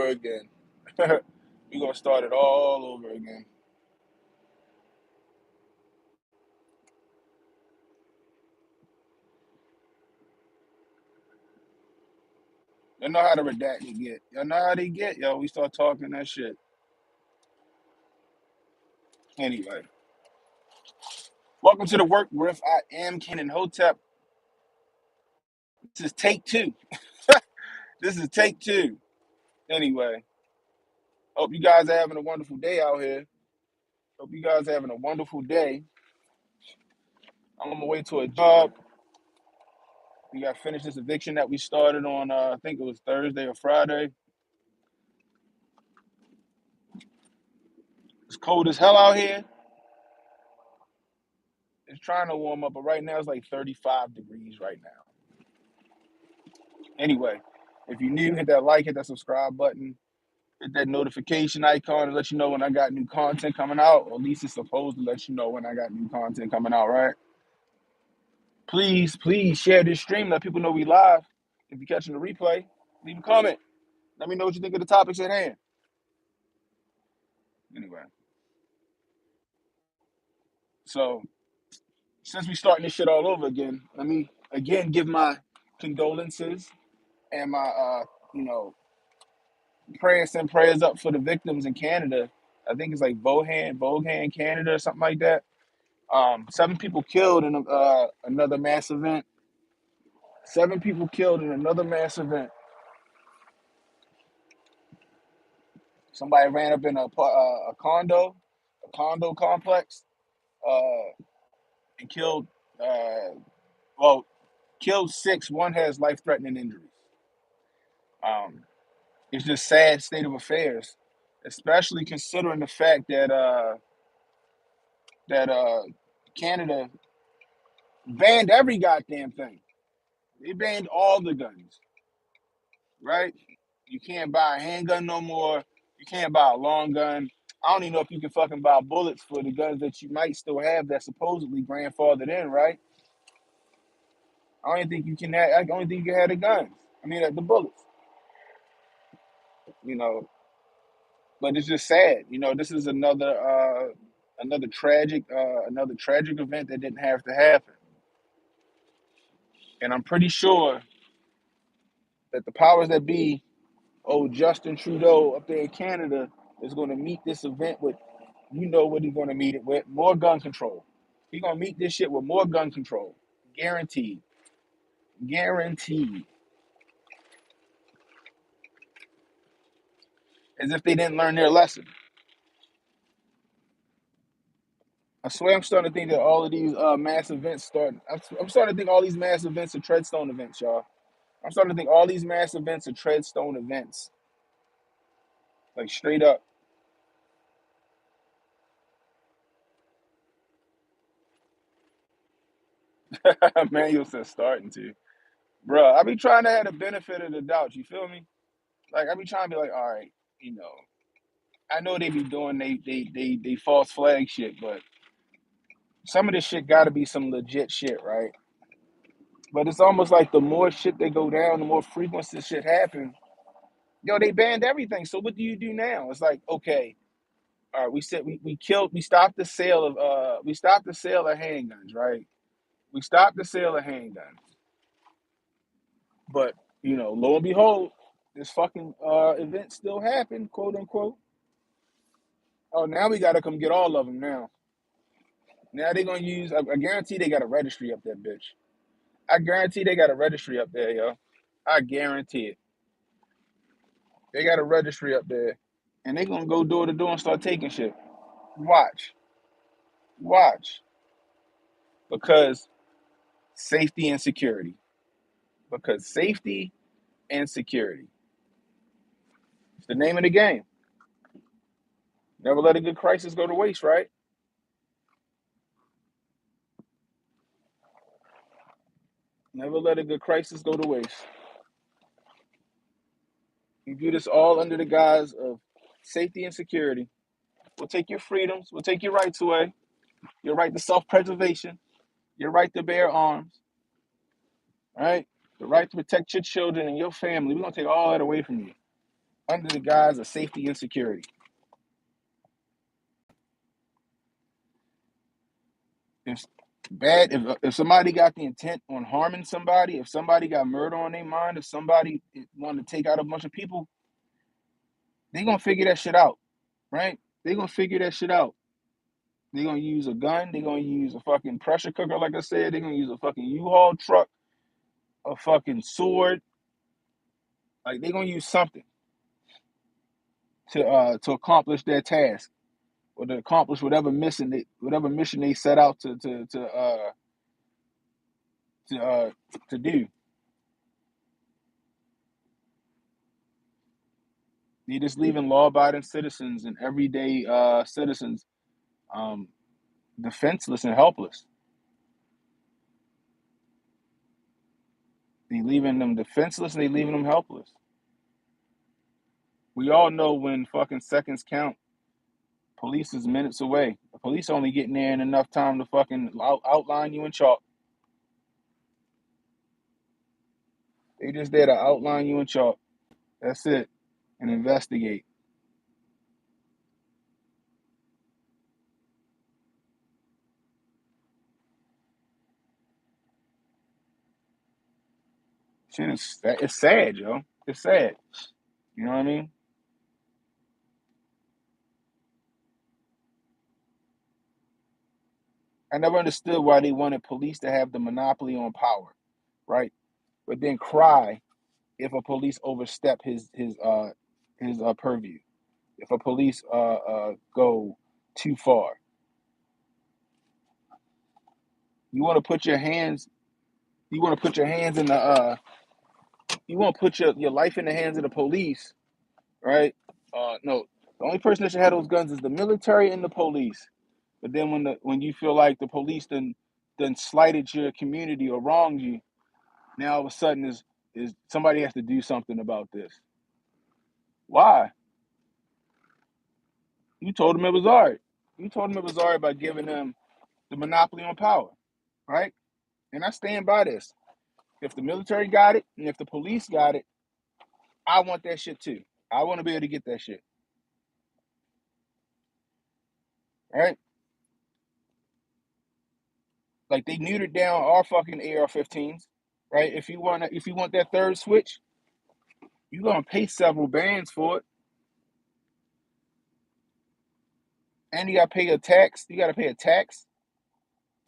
again. We're gonna start it all over again. Y'all know how to redact they get. Y'all know how they get, yo. We start talking that shit. Anyway, welcome to the work, Griff. I am Ken Hotep. This is take two. This is take two. Anyway, hope you guys are having a wonderful day out here. Hope you guys are having a wonderful day. I'm on my way to a job. We got to finish this eviction that we started on, I think it was Thursday or Friday. It's cold as hell out here. It's trying to warm up, but right now it's like 35 degrees right now. Anyway, if you're new, hit that like, hit that subscribe button, hit that notification icon to let you know when I got new content coming out, or at least it's supposed to let you know when I got new content coming out, right? Please share this stream. Let people know we live. If you're catching the replay, leave a comment. Let me know what you think of the topics at hand. Anyway, so since we starting this shit all over again, let me again give my condolences and my you know prayers and prayers up for the victims in Canada. I think it's like Vaughan, Canada, or something like that. 7 people killed in another mass event. 7 people killed in another mass event. Somebody ran up in a condo complex, uh, and killed. Well, killed 6. One has life-threatening injuries. Um, it's just sad state of affairs, especially considering the fact that Canada banned every goddamn thing. They banned all the guns, right? You can't buy a handgun no more. You can't buy a long gun. I don't even know if you can fucking buy bullets for the guns that you might still have that's supposedly grandfathered in, right? I don't even think you can have. I don't think you can have the guns. I mean, the bullets. You know, but it's just sad. You know, this is another tragic event that didn't have to happen. And I'm pretty sure that the powers that be, old Justin Trudeau up there in Canada, is going to meet this event with, you know what he's going to meet it with? More gun control. He's going to meet this shit with more gun control. Guaranteed. Guaranteed. As if they didn't learn their lesson. I swear I'm starting to think that all of these mass events I'm starting to think all these mass events are Treadstone events, y'all. I'm starting to think all these mass events are Treadstone events. Like straight up. Manuel says starting to. Bruh, I be trying to have the benefit of the doubt, you feel me? Like I be trying to be like, all right, you know, I know they be doing they false flag shit, but some of this shit gotta be some legit shit, right? But it's almost like the more shit they go down, the more frequent this shit happens. Yo, they banned everything. So what do you do now? It's like, okay, all right, we stopped the sale of handguns, right? We stopped the sale of handguns. But, you know, lo and behold, this fucking event still happened, quote unquote. Oh, now we gotta come get all of them now. Now they're gonna use. I guarantee they got a registry up there, bitch. I guarantee they got a registry up there, yo. I guarantee it. They got a registry up there, and they gonna go door to door and start taking shit. Watch, watch, because safety and security. Because safety and security. It's the name of the game. Never let a good crisis go to waste, right? Never let a good crisis go to waste. You do this all under the guise of safety and security. We'll take your freedoms. We'll take your rights away. Your right to self-preservation. Your right to bear arms. All right? The right to protect your children and your family. We're going to take all that away from you. under the guise of safety and security. If bad, if somebody got the intent on harming somebody, if somebody got murder on their mind, if somebody wanted to take out a bunch of people, they gonna figure that shit out, right? They gonna figure that shit out. They gonna use a gun. They gonna use a fucking pressure cooker, like I said. They gonna use a fucking U-Haul truck, a fucking sword. Like they gonna use something to accomplish their task or to accomplish whatever mission they set out to uh to do. They just leaving law-abiding citizens and everyday citizens um defenseless and helpless. They leaving them defenseless and they leaving them helpless. We all know when fucking seconds count, police is minutes away. The police only getting there in enough time to fucking outline you in chalk. They just there to outline you in chalk. That's it. And investigate. Shit is it's sad, yo. It's sad. You know what I mean? I never understood why they wanted police to have the monopoly on power, right? But then cry if a police overstep his purview. If a police go too far. You want to put your hands you want to put your hands in the you want to put your life in the hands of the police, right? No, the only person that should have those guns is the military and the police. But then when you feel like the police then slighted your community or wronged you, now all of a sudden is somebody has to do something about this. Why? You told them it was all right. You told them it was all right by giving them the monopoly on power, right? And I stand by this. If the military got it and if the police got it, I want that shit too. I want to be able to get that shit, right? Like they neutered down our fucking AR-15s, right? If you want that third switch, you're gonna pay several bands for it, and you gotta pay a tax. You gotta pay a tax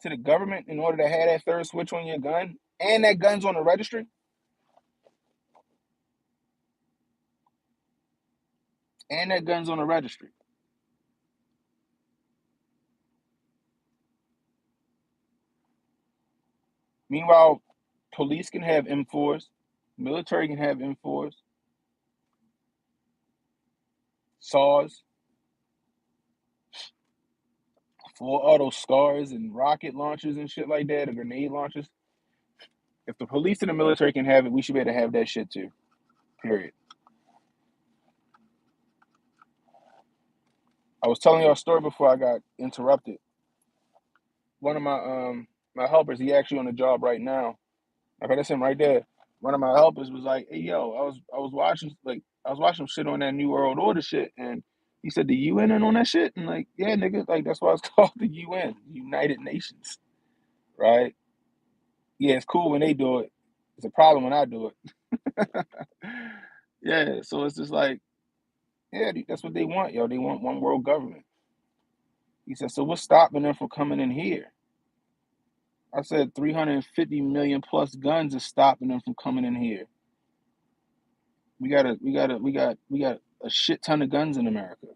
to the government in order to have that third switch on your gun, and that gun's on the registry, and that gun's on the registry. Meanwhile, police can have M4s, military can have M4s, saws, full auto scars, and rocket launchers and shit like that, or grenade launchers. If the police and the military can have it, we should be able to have that shit too. Period. I was telling y'all a story before I got interrupted. One of my helpers, he actually on the job right now. Okay, that's him right there. One of my helpers was like, "Hey, yo, I was watching shit on that New World Order shit, and he said the UN in on that shit, and like, yeah, nigga, like that's why it's called the UN, United Nations, right? Yeah, it's cool when they do it. It's a problem when I do it. Yeah, so it's just like, yeah, that's what they want, yo. They want one world government. He said, so what's stopping them from coming in here? I said 350 million plus guns is stopping them from coming in here. We got a shit ton of guns in America.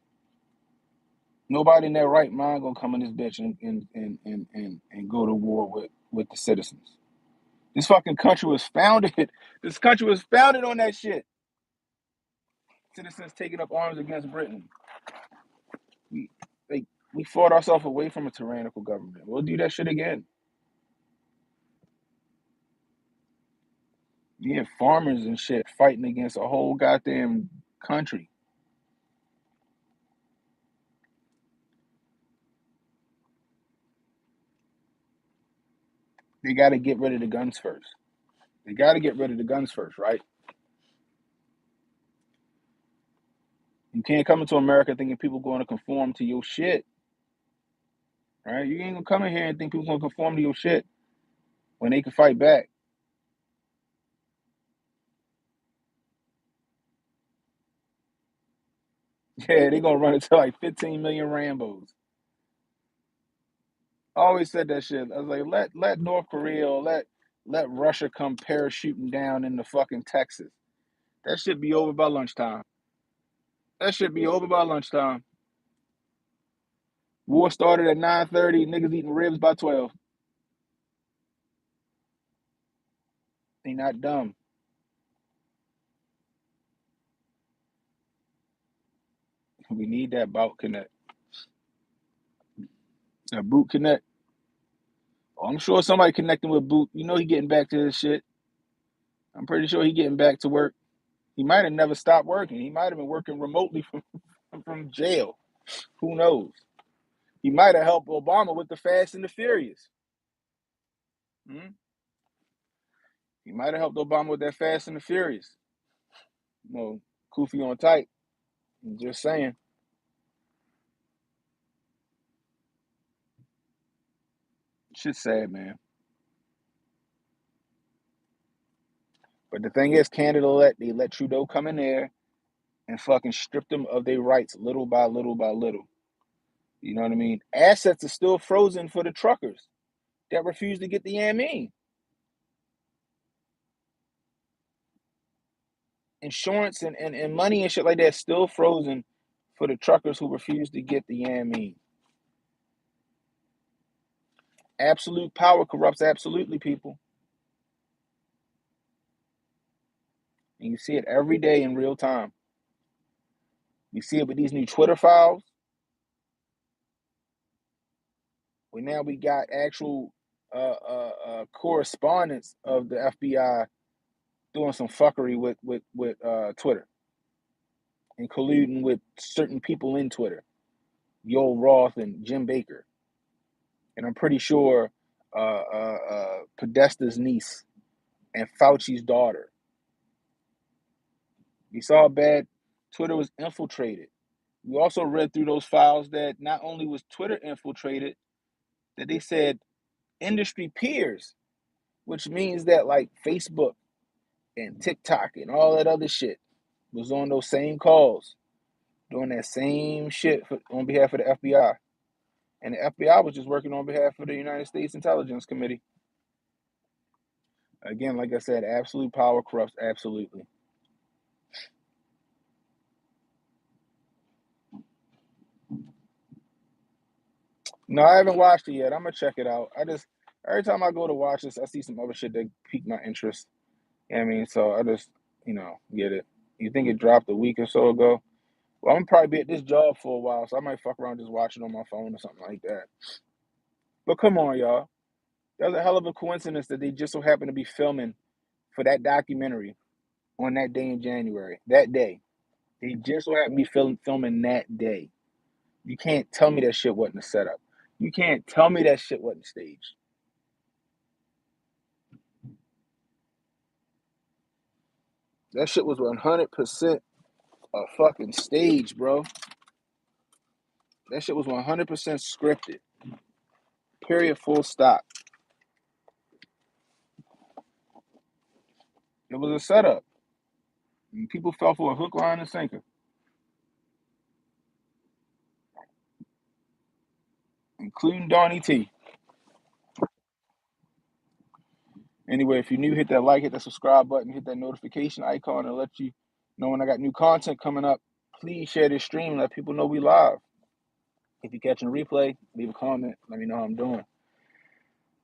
Nobody in their right mind gonna come in this bitch and go to war with the citizens. This fucking country was founded. This country was founded on that shit. Citizens taking up arms against Britain. We like we fought ourselves away from a tyrannical government. We'll do that shit again. You have farmers and shit fighting against a whole goddamn country. They got to get rid of the guns first. They got to get rid of the guns first, right? You can't come into America thinking people going to conform to your shit, right? You ain't gonna come in here and think people gonna conform to your shit when they can fight back. Yeah, they gonna run into like 15 million Rambos. I always said that shit. I was like, let North Korea or let Russia come parachuting down into fucking Texas. That should be over by lunchtime. That should be over by lunchtime. War started at 9:30. Niggas eating ribs by 12. They not dumb. We need that bout connect. That boot connect. Oh, I'm sure somebody connecting with Boot. You know he getting back to his shit. I'm pretty sure he getting back to work. He might have never stopped working. He might have been working remotely from jail. Who knows? He might have helped Obama with the Fast and the Furious. Hmm? He might have helped Obama with that Fast and the Furious. You know, Kofi on tight. I'm just saying. Shit's sad, man. But the thing is, Canada let Trudeau come in there and fucking strip them of their rights little by little by little. You know what I mean? Assets are still frozen for the truckers that refuse to get the YAME. Insurance and money and shit like that still frozen for the truckers who refuse to get the YAME. Absolute power corrupts absolutely, people. And you see it every day in real time. You see it with these new Twitter files. Where now we got actual correspondence of the FBI doing some fuckery with Twitter and colluding with certain people in Twitter, Yoel Roth and Jim Baker, and I'm pretty sure Podesta's niece and Fauci's daughter. You saw how bad Twitter was infiltrated. We also read through those files that not only was Twitter infiltrated, that they said industry peers, which means that like Facebook and TikTok and all that other shit was on those same calls, doing that same shit on behalf of the FBI. And the FBI was just working on behalf of the United States Intelligence Committee. Again, like I said, absolute power corrupts absolutely. No, I haven't watched it yet. I'm gonna check it out. I just every time I go to watch this, I see some other shit that pique my interest. You know what I mean? So I just, get it. You think it dropped a week or so ago? Well, I'm gonna probably be at this job for a while, so I might fuck around just watch it on my phone or something like that. But come on, y'all. That was a hell of a coincidence that they just so happened to be filming for that documentary on that day in January. That day. They just so happened to be filming that day. You can't tell me that shit wasn't a setup. You can't tell me that shit wasn't staged. That shit was 100% a fucking stage, bro. That shit was 100% scripted. Period, full stop. It was a setup. And people fell for a hook, line, and sinker, including Donnie T. Anyway, if you're new, hit that like, hit that subscribe button, hit that notification icon, and let you know when I got new content coming up. Please share this stream and let people know we live. If you're catching a replay, leave a comment. Let me know how I'm doing.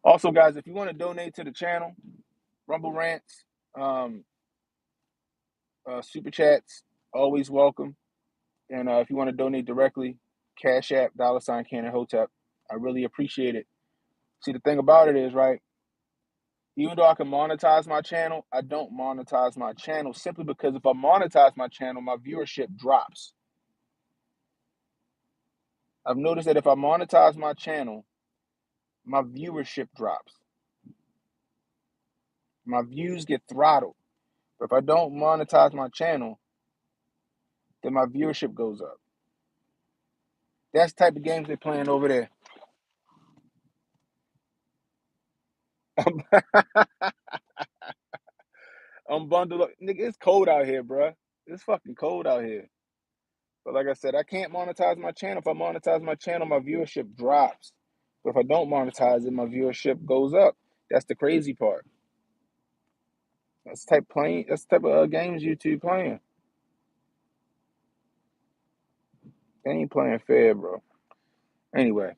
Also, guys, if you want to donate to the channel, Rumble Rants, Super Chats, always welcome. And if you want to donate directly, Cash App, $ Cannon Hotep. I really appreciate it. See, the thing about it is, right, even though I can monetize my channel, I don't monetize my channel simply because if I monetize my channel, my viewership drops. I've noticed that if I monetize my channel, my viewership drops. My views get throttled. But if I don't monetize my channel, then my viewership goes up. That's the type of games they're playing over there. I'm bundled up. Nigga, it's cold out here, bruh. It's fucking cold out here. But like I said, I can't monetize my channel. If I monetize my channel, my viewership drops. But if I don't monetize it, my viewership goes up. That's the crazy part. That's the type of games YouTube playing. They ain't playing fair, bro. Anyway,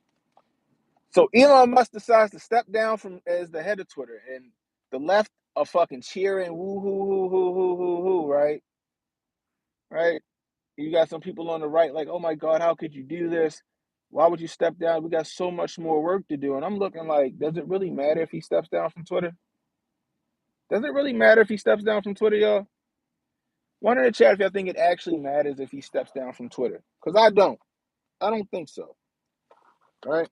so Elon Musk decides to step down from as the head of Twitter, and the left are fucking cheering, woo hoo hoo hoo hoo hoo hoo, right? Right? You got some people on the right like, oh my God, how could you do this? Why would you step down? We got so much more work to do. And I'm looking like, does it really matter if he steps down from Twitter? Does it really matter if he steps down from Twitter, y'all? One in the chat if y'all think it actually matters if he steps down from Twitter. Because I don't. I don't think so. Right?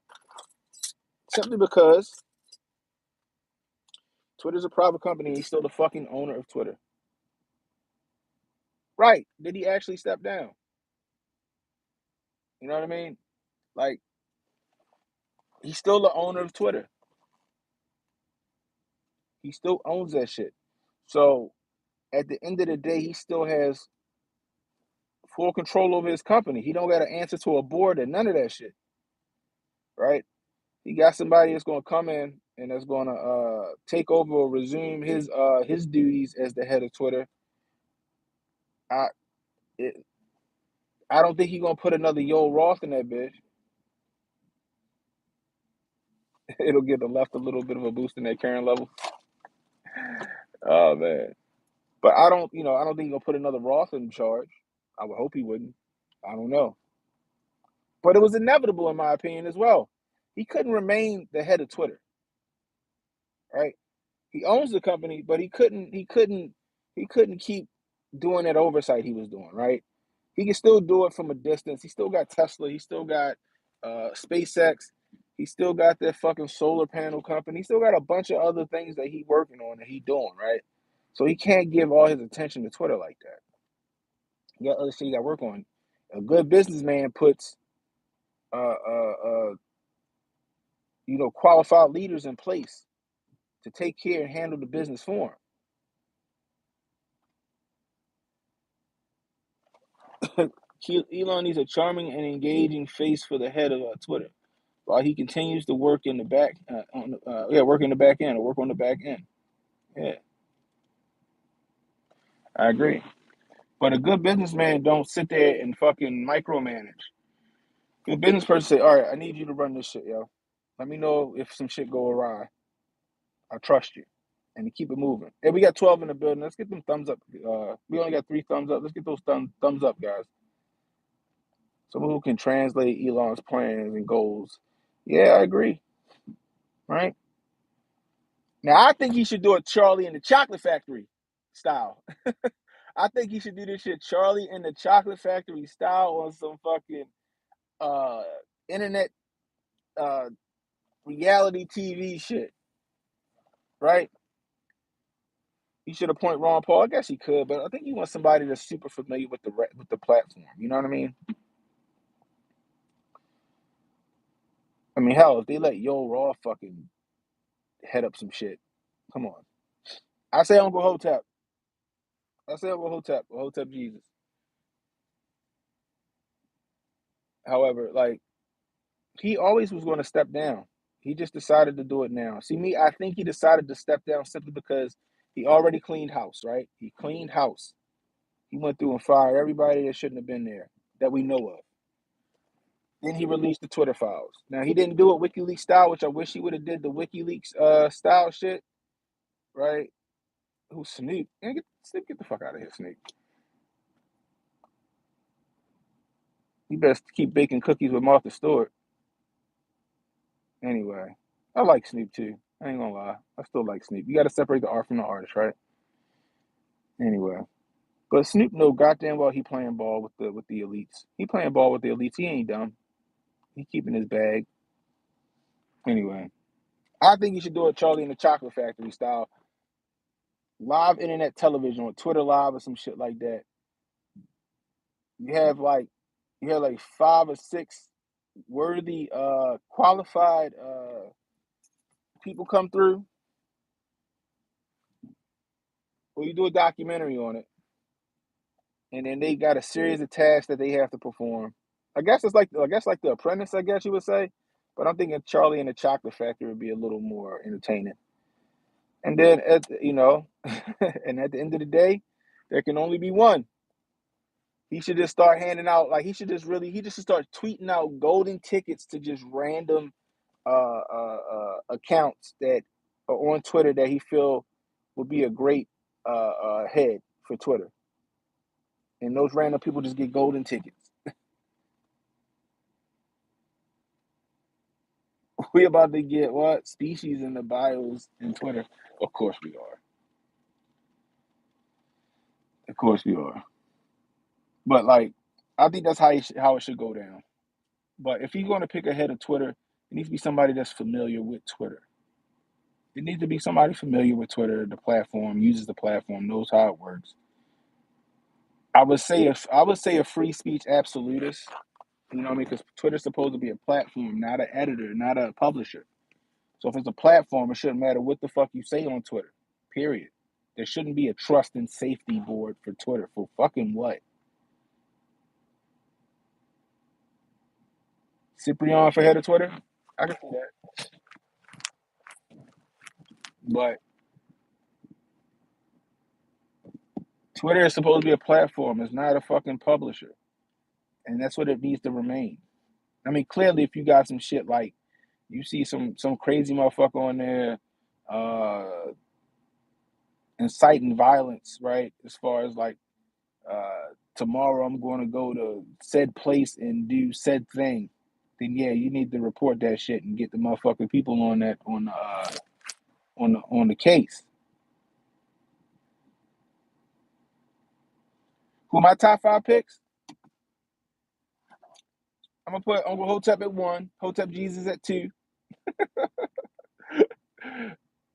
Simply because Twitter's a private company. He's still the fucking owner of Twitter. Right. Did he actually step down? You know what I mean? Like, he's still the owner of Twitter. He still owns that shit. So at the end of the day, he still has full control over his company. He don't got to answer to a board and none of that shit, right? He got somebody that's going to come in and that's going to take over or resume his duties as the head of Twitter. I it, I don't think he's going to put another Yoel Roth in that bitch. It'll give the left a little bit of a boost in their current level. Oh man, but I don't think he's going to put another Roth in charge. I would hope he wouldn't. I don't know, but it was inevitable in my opinion as well. He couldn't remain the head of Twitter, right? He owns the company, but he couldn't keep doing that oversight he was doing, right? He can still do it from a distance. He still got Tesla, he still got SpaceX, he still got that fucking solar panel company. He still got a bunch of other things that he working on and he doing, right? So he can't give all his attention to Twitter like that. He got other shit he got to work on. A good businessman puts uh uh uh qualified leaders in place to take care and handle the business for him. Elon needs a charming and engaging face for the head of Twitter, while he continues to work in the back work in the back end or work on the back end. Yeah, I agree. But a good businessman don't sit there and fucking micromanage. Good business person say, "All right, I need you to run this shit, yo. Let me know if some shit go awry. I trust you." And to keep it moving. Hey, we got 12 in the building. Let's get them thumbs up. We only got 3 thumbs up. Let's get those thumbs up, guys. Someone who can translate Elon's plans and goals. Yeah, I agree. Right? Now, I think he should do it Charlie and the Chocolate Factory style. I think he should do this shit Charlie and the Chocolate Factory style on some fucking uh internet uh reality TV shit, right? He should appoint Ron Paul. I guess he could, but I think he wants somebody that's super familiar with the platform. You know what I mean? I mean, hell, if they let Yo Raw fucking head up some shit, come on. I say Uncle Hotep. I say Uncle Hotep, Hotep Jesus. However, like he always was going to step down. He just decided to do it now. See me, I think he decided to step down simply because he already cleaned house, right? He cleaned house. He went through and fired everybody that shouldn't have been there that we know of. Then he released the Twitter files. Now he didn't do it WikiLeaks style, which I wish he would have did the WikiLeaks style shit, right? Who's Snoop? Man, get the fuck out of here, Snoop. You best keep baking cookies with Martha Stewart. Anyway, I like Snoop too. I ain't gonna lie. I still like Snoop. You got to separate the art from the artist, right? Anyway, but Snoop know goddamn well he playing ball with the elites. He playing ball with the elites. He ain't dumb. He keeping his bag. Anyway, I think you should do it Charlie and the Chocolate Factory style, live internet television on Twitter Live or some shit like that. You have like five or six worthy, qualified people come through, or you do a documentary on it, and then they got a series of tasks that they have to perform. I guess like The Apprentice, I guess you would say, but I'm thinking Charlie and the Chocolate Factory would be a little more entertaining. And then and at the end of the day, there can only be one. He should just start handing out like he just should start tweeting out golden tickets to just random accounts that are on Twitter that he feel would be a great head for Twitter, and those random people just get golden tickets. We about to get what species in the bios in Twitter? Of course we are. Of course we are. But like, I think that's how it should go down. But if he's going to pick a head of Twitter, it needs to be somebody that's familiar with Twitter. It needs to be somebody familiar with Twitter, the platform, uses the platform, knows how it works. I would say a free speech absolutist. You know what I mean? Because Twitter's supposed to be a platform, not an editor, not a publisher. So if it's a platform, it shouldn't matter what the fuck you say on Twitter. Period. There shouldn't be a trust and safety board for Twitter. For fucking what? Cyprian for head of Twitter? I can see that. But Twitter is supposed to be a platform. It's not a fucking publisher. And that's what it needs to remain. I mean, clearly, if you got some shit like you see some crazy motherfucker on there uh, inciting violence, right? As far as like tomorrow I'm going to go to said place and do said thing, then yeah, you need to report that shit and get the motherfucking people on that on the case. Who my top five picks? I'm gonna put Uncle Hotep at one, Hotep Jesus at two.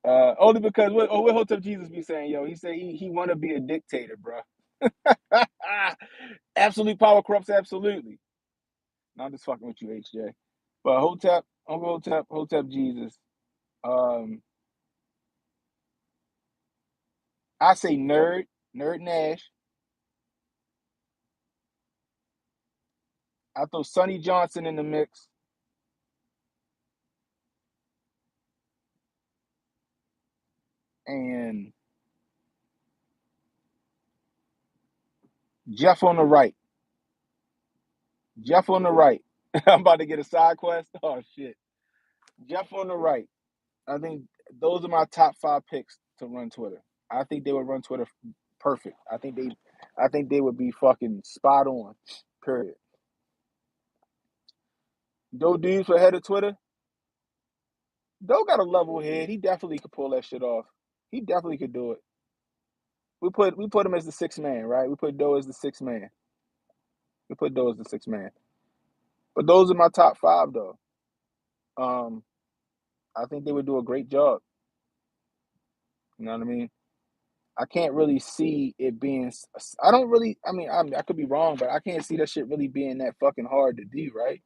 Only because what Hotep Jesus be saying, yo? He say he want to be a dictator, bro. Absolute power corrupts absolutely. No, I'm just fucking with you, HJ. But Hotep, Uncle Hotep, Hotep Jesus. Um, I say Nerd Nash. I throw Sonny Johnson in the mix and Jeff on the right. Jeff on the right. I'm about to get a side quest. Oh shit. Jeff on the right. I think those are my top five picks to run Twitter. I think they would run Twitter perfect. I think they would be fucking spot on. Period. Doe dudes for head of Twitter. Doe got a level head. He definitely could pull that shit off. He definitely could do it. We put him as the sixth man, right? We put Doe as the sixth man. We put Doe as the sixth man. But those are my top five though. Um, I think they would do a great job. You know what I mean? I can't really see it being. I don't really. I mean, I could be wrong, but I can't see that shit really being that fucking hard to do, right?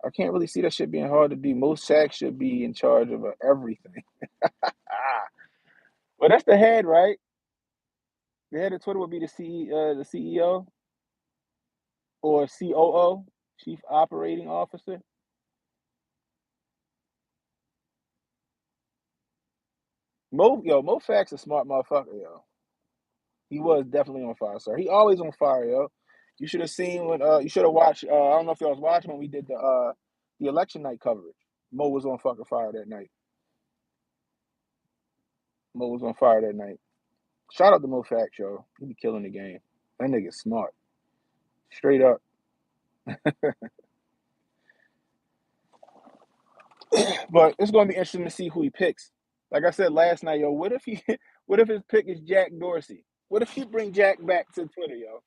I can't really see that shit being hard to do. Most Shacks should be in charge of everything. Ah, but that's the head, right? The head of Twitter would be the CEO or COO, Chief Operating Officer. Mo Fact's a smart motherfucker, yo. He was definitely on fire, sir. He always on fire, yo. You should have seen when you should have watched. I don't know if y'all was watching when we did the election night coverage. Mo was on fucking fire that night. Mo was on fire that night. Shout out to Mo Fact, yo. He be killing the game. That nigga smart, straight up. But it's gonna be interesting to see who he picks. Like I said last night, yo. What if his pick is Jack Dorsey? What if he bring Jack back to Twitter, yo?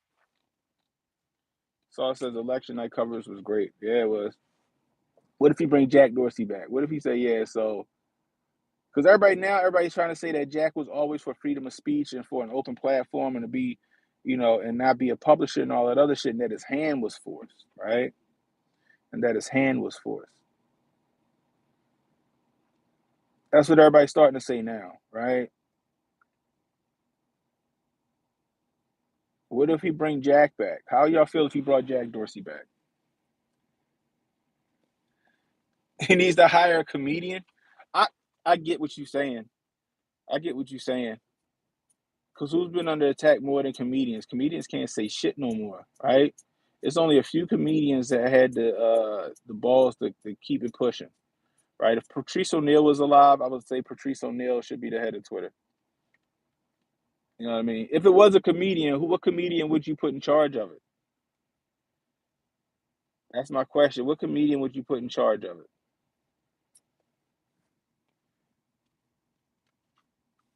Saul says election night coverage was great. Yeah, it was. What if he bring Jack Dorsey back? What if he say, yeah, so because everybody's trying to say that Jack was always for freedom of speech and for an open platform and to be and not be a publisher and all that other shit, and that his hand was forced, right? And that his hand was forced. That's what everybody's starting to say now, right? What if he bring Jack back? How y'all feel if he brought Jack Dorsey back? He needs to hire a comedian. I I get what you're saying. I get what you're saying. Because who's been under attack more than comedians? Comedians can't say shit no more, right? It's only a few comedians that had the balls to keep it pushing, right? If Patrice O'Neal was alive, I would say Patrice O'Neal should be the head of Twitter. You know what I mean? If it was a comedian, what comedian would you put in charge of it? That's my question. What comedian would you put in charge of it?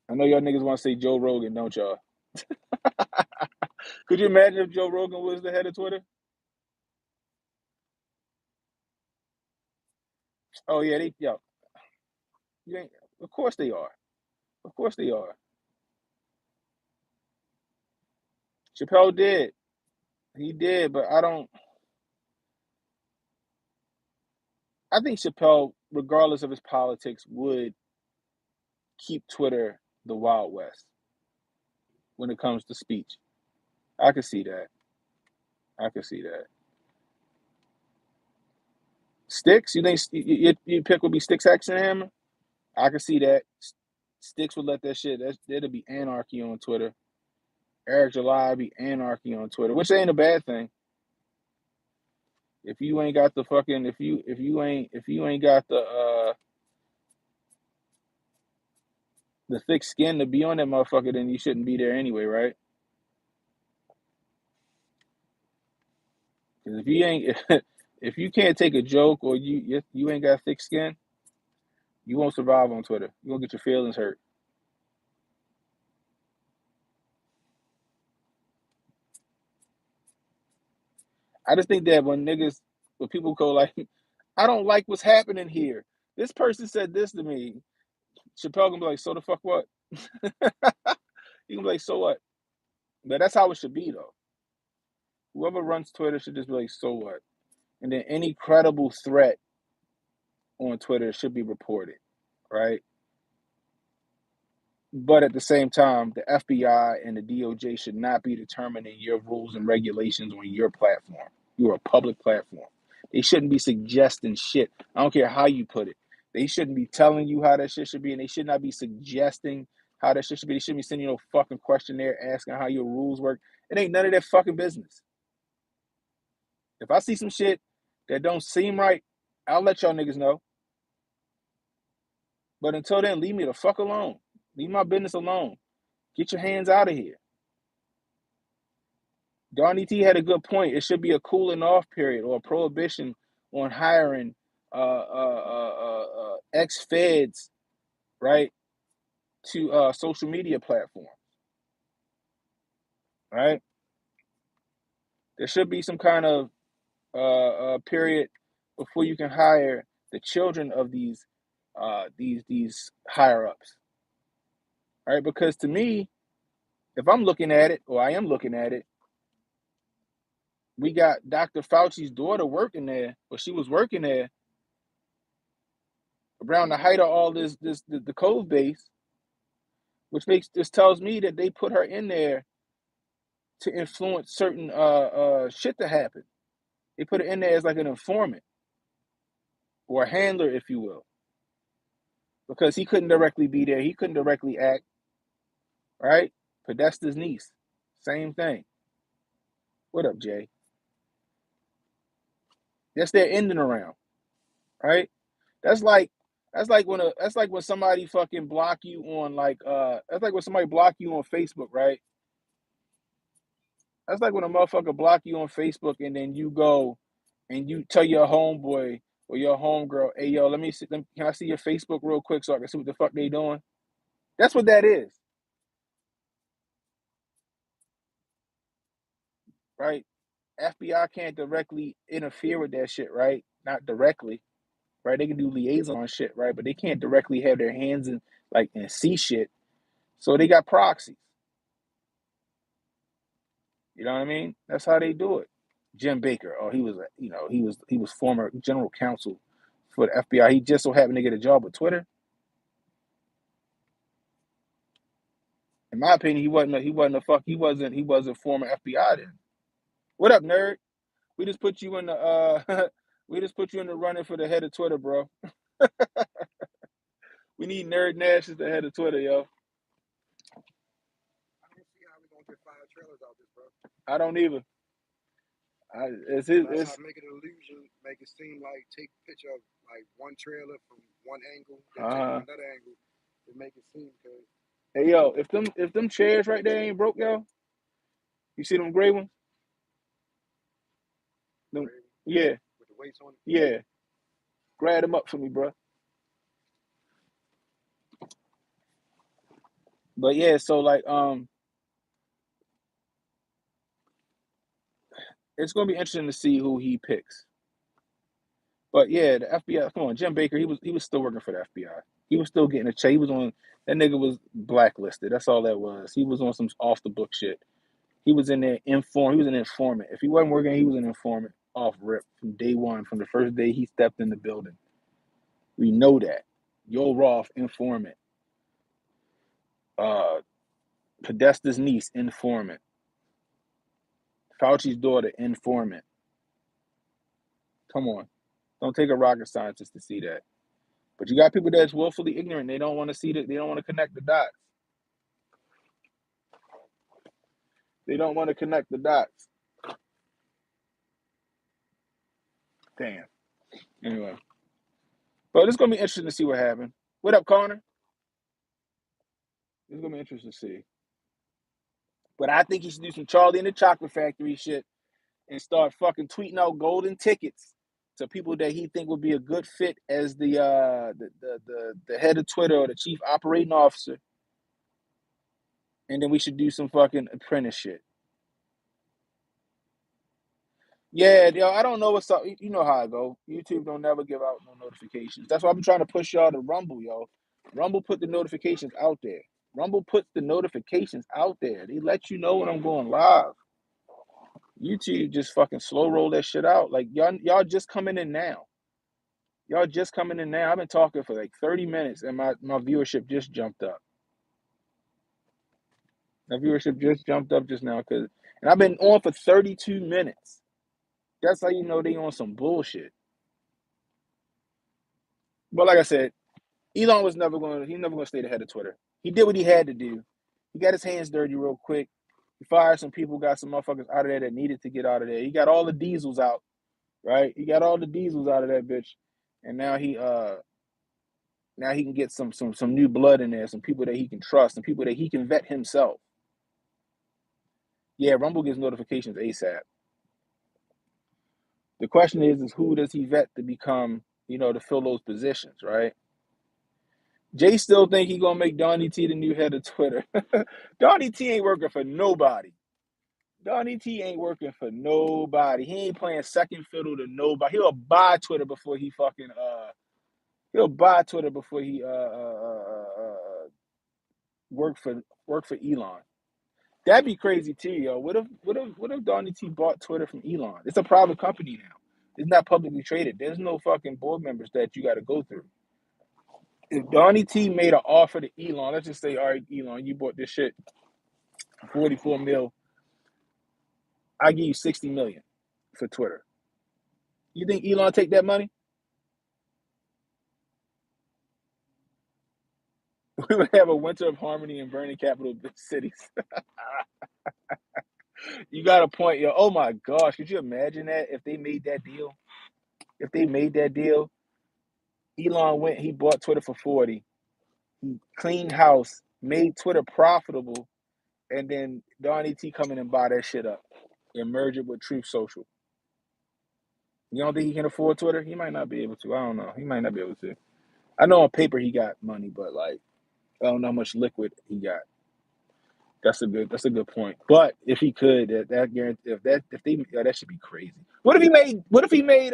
I know y'all niggas want to say Joe Rogan, don't y'all? Could you imagine if Joe Rogan was the head of Twitter? Oh yeah, you ain't. Of course they are. Of course they are. Chappelle did. He did, but I don't. I think Chappelle, regardless of his politics, would keep Twitter the Wild West when it comes to speech. I could see that. I could see that. Sticks? You think your pick would be Sticks Hexenhammer? I could see that. Sticks would let that shit. That'd be anarchy on Twitter. Eric July be anarchy on Twitter, which ain't a bad thing. If you ain't got the fucking if you ain't got the thick skin to be on that motherfucker, then you shouldn't be there anyway, right? Because if you ain't if you can't take a joke or you ain't got thick skin, you won't survive on Twitter. You won't get your feelings hurt. I just think that when people go like, I don't like what's happening here. This person said this to me. Chappelle gonna be like, so the fuck what? He gonna be like, so what? But that's how it should be though. Whoever runs Twitter should just be like, so what? And then any credible threat on Twitter should be reported, right? But at the same time, the FBI and the DOJ should not be determining your rules and regulations on your platform. You're a public platform. They shouldn't be suggesting shit. I don't care how you put it. They shouldn't be telling you how that shit should be, and they should not be suggesting how that shit should be. They shouldn't be sending you no fucking questionnaire asking how your rules work. It ain't none of their fucking business. If I see some shit that don't seem right, I'll let y'all niggas know. But until then, leave me the fuck alone. Leave my business alone. Get your hands out of here. Donnie T had a good point. It should be a cooling off period or a prohibition on hiring ex feds, right, to social media platforms, right? There should be some kind of period before you can hire the children of these higher ups, right? Because to me, if I'm looking at it, or I am looking at it, we got Dr. Fauci's daughter working there, or she was working there around the height of all the code base, which tells me that they put her in there to influence certain shit to happen. They put it in there as like an informant or a handler, if you will, because he couldn't directly be there. He couldn't directly act, right? Podesta's niece, same thing. What up, Jay? That's their ending around, right? That's like that's like when somebody fucking block you on that's like when somebody block you on Facebook, right? That's like when a motherfucker block you on Facebook and then you go and you tell your homeboy or your homegirl, hey yo, let me see can I see your Facebook real quick so I can see what the fuck they doing? That's what that is, right? FBI can't directly interfere with that shit, right? Not directly, right? They can do liaison shit, right? But they can't directly have their hands in and see shit. So they got proxies. You know what I mean? That's how they do it. Jim Baker, oh, he was former general counsel for the FBI. He just so happened to get a job with Twitter. In my opinion, he wasn't former FBI then. What up, nerd? We just put you in the we just put you in the running for the head of Twitter, bro. We need Nerd Nash as the head of Twitter, yo. I don't see how we gonna get 5 trailers out this, bro. I don't either. It's his. Unless I It's make it an illusion, make it seem like take a picture of like one trailer from one angle, then take it uh from another angle to make it seem because Hey, yo, if them chairs right there ain't broke, yo, you see them gray ones? the Them, gray yeah, with the weights on it. yeah. Grab them up for me, bro. But yeah, so like it's gonna be interesting to see who he picks. But yeah, the FBI. Come on, Jim Baker. He was still working for the FBI. He was still getting a check. He was on that nigga was blacklisted. That's all that was. He was on some off the book shit. He was in there inform. He was an informant. If he wasn't working, he was an informant off rip from day one, from the first day he stepped in the building. We know that. Yo Roth, informant. Uh, Podesta's niece, informant. Fauci's daughter, informant. Come on, don't take a rocket scientist to see that. But you got people that's willfully ignorant. They don't want to see that. They don't want to connect the dots. They don't want to connect the dots. Damn. Anyway, but it's gonna be interesting to see what happens. What up, Connor? It's gonna be interesting to see. But I think he should do some Charlie and the Chocolate Factory shit and start fucking tweeting out golden tickets to people that he think would be a good fit as the head of Twitter or the chief operating officer. And then we should do some fucking apprentice shit. Yeah, yo, I don't know what's up. You know how I go. YouTube don't never give out no notifications. That's why I'm trying to push y'all to Rumble, yo. Rumble put the notifications out there. Rumble puts the notifications out there. They let you know when I'm going live. YouTube just fucking slow roll that shit out. Like y'all just coming in now. Y'all just coming in now. I've been talking for like 30 minutes and my viewership just jumped up. My viewership just jumped up just now and I've been on for 32 minutes. That's how you know they on some bullshit. But like I said, Elon was never gonna stay the head of Twitter. He did what he had to do. He got his hands dirty real quick. He fired some people, got some motherfuckers out of there that needed to get out of there. He got all the diesels out, right? He got all the diesels out of that bitch. And now he can get some new blood in there, some people that he can trust, some people that he can vet himself. Yeah, Rumble gets notifications ASAP. The question is who does he vet to become, to fill those positions, right? Jay still think he gonna make Donnie T the new head of Twitter. Donnie T ain't working for nobody. Donnie T ain't working for nobody. He ain't playing second fiddle to nobody. He'll buy Twitter before he fucking he'll buy Twitter before he work for Elon. That'd be crazy too, yo. What if Donnie T bought Twitter from Elon? It's a private company now. It's not publicly traded. There's no fucking board members that you got to go through. If Donnie T made an offer to Elon, let's just say, all right, Elon, you bought this shit for 44 mil. I give you 60 million for Twitter. You think Elon take that money? We would have a winter of harmony in burning capital cities. You got a point, yo. Oh my gosh, could you imagine that if they made that deal? If they made that deal, Elon went, he bought Twitter for 40. He cleaned house, made Twitter profitable, and then Donnie T come in and buy that shit up and merge it with Truth Social. You don't think he can afford Twitter? He might not be able to. I don't know. He might not be able to. I know on paper he got money, but like I don't know how much liquid he got. That's a good point. But if he could, that guarantee if they yeah, that should be crazy. What if he made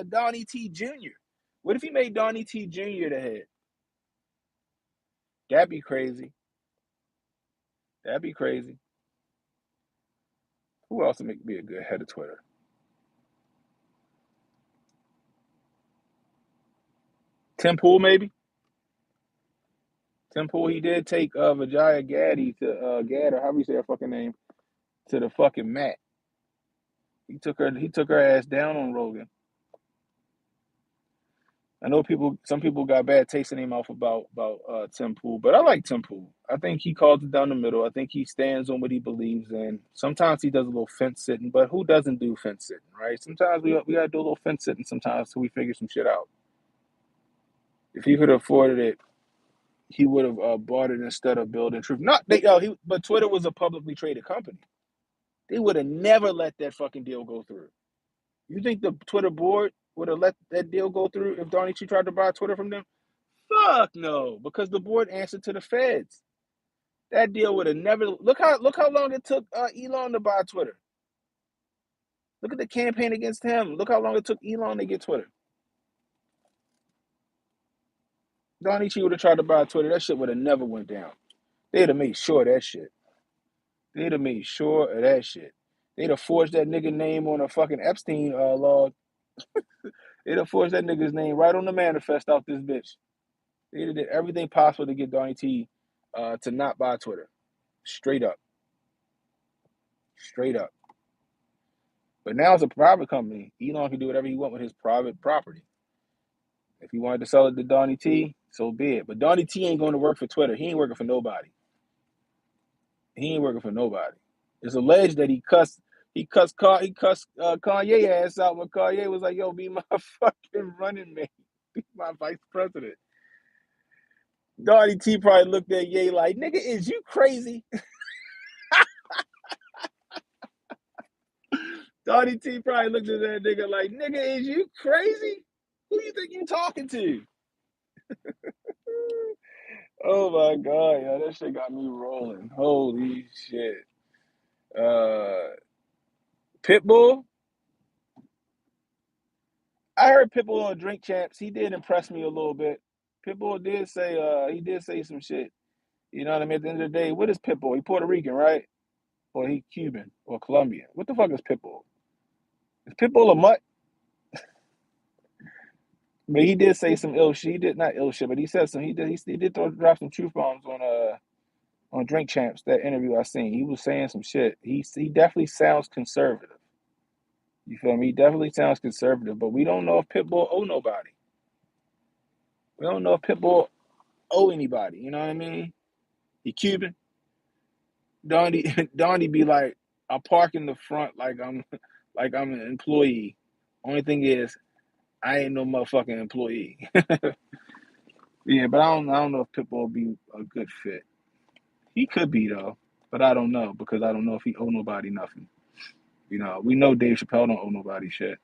Donnie T Jr. What if he made Donnie T Jr. the head? That'd be crazy. That'd be crazy. Who else would be a good head of Twitter? Tim Pool, maybe. Tim Pool, he did take Vijaya Gaddy to Gad, or however you say her fucking name, to the fucking mat. He took her ass down on Rogan. I know some people got bad taste in their mouth about Tim Pool, but I like Tim Pool. I think he calls it down the middle. I think he stands on what he believes in. Sometimes he does a little fence sitting, but who doesn't do fence sitting, right? Sometimes we gotta do a little fence sitting sometimes so we figure some shit out. If he could have afforded it, he would have bought it instead of building Truth. Not they, but Twitter was a publicly traded company. They would have never let that fucking deal go through. You think the Twitter board would have let that deal go through if Donnie T tried to buy Twitter from them? Fuck no, because the board answered to the feds. That deal would have never. Look how long it took Elon to buy Twitter. Look at the campaign against him. Look how long it took Elon to get Twitter. Donnie T would have tried to buy Twitter. That shit would have never went down. They'd have made sure of that shit. They'd have made sure of that shit. They'd have forged that nigga name on a fucking Epstein log. They'd have forged that nigga's name right on the manifest out this bitch. They did everything possible to get Donnie T to not buy Twitter. Straight up. Straight up. But now it's a private company. Elon can do whatever he wants with his private property. If he wanted to sell it to Donnie T, so be it. But Donnie T ain't going to work for Twitter. He ain't working for nobody. He ain't working for nobody. It's alleged that he cussed Kanye ass out when Kanye was like, "Yo, be my fucking running mate, be my vice president." Donnie T probably looked at Ye like, "Nigga, is you crazy?" Donnie T probably looked at that nigga like, "Nigga, is you crazy? Who you think you talking to?" Oh my god, yo, that shit got me rolling. Holy shit. Uh, Pitbull. I heard Pitbull on Drink Champs. He did impress me a little bit. Pitbull did say he did say some shit. You know what I mean? At the end of the day, what is Pitbull? He Puerto Rican, right? Or he Cuban or Colombian? What the fuck is Pitbull? Is Pitbull a mutt? But he did say some ill shit. He did not ill shit, but he said some. He did drop some truth bombs on Drink Champs. That interview I seen, he was saying some shit. He definitely sounds conservative. You feel me? He definitely sounds conservative, but we don't know if Pitbull owe nobody. We don't know if Pitbull owe anybody. You know what I mean? He Cuban. Donnie Donnie be like, I park in the front like I'm an employee. Only thing is, I ain't no motherfucking employee. Yeah, but I don't know if Pitbull will be a good fit. He could be though, but I don't know because I don't know if he owe nobody nothing. You know, we know Dave Chappelle don't owe nobody shit.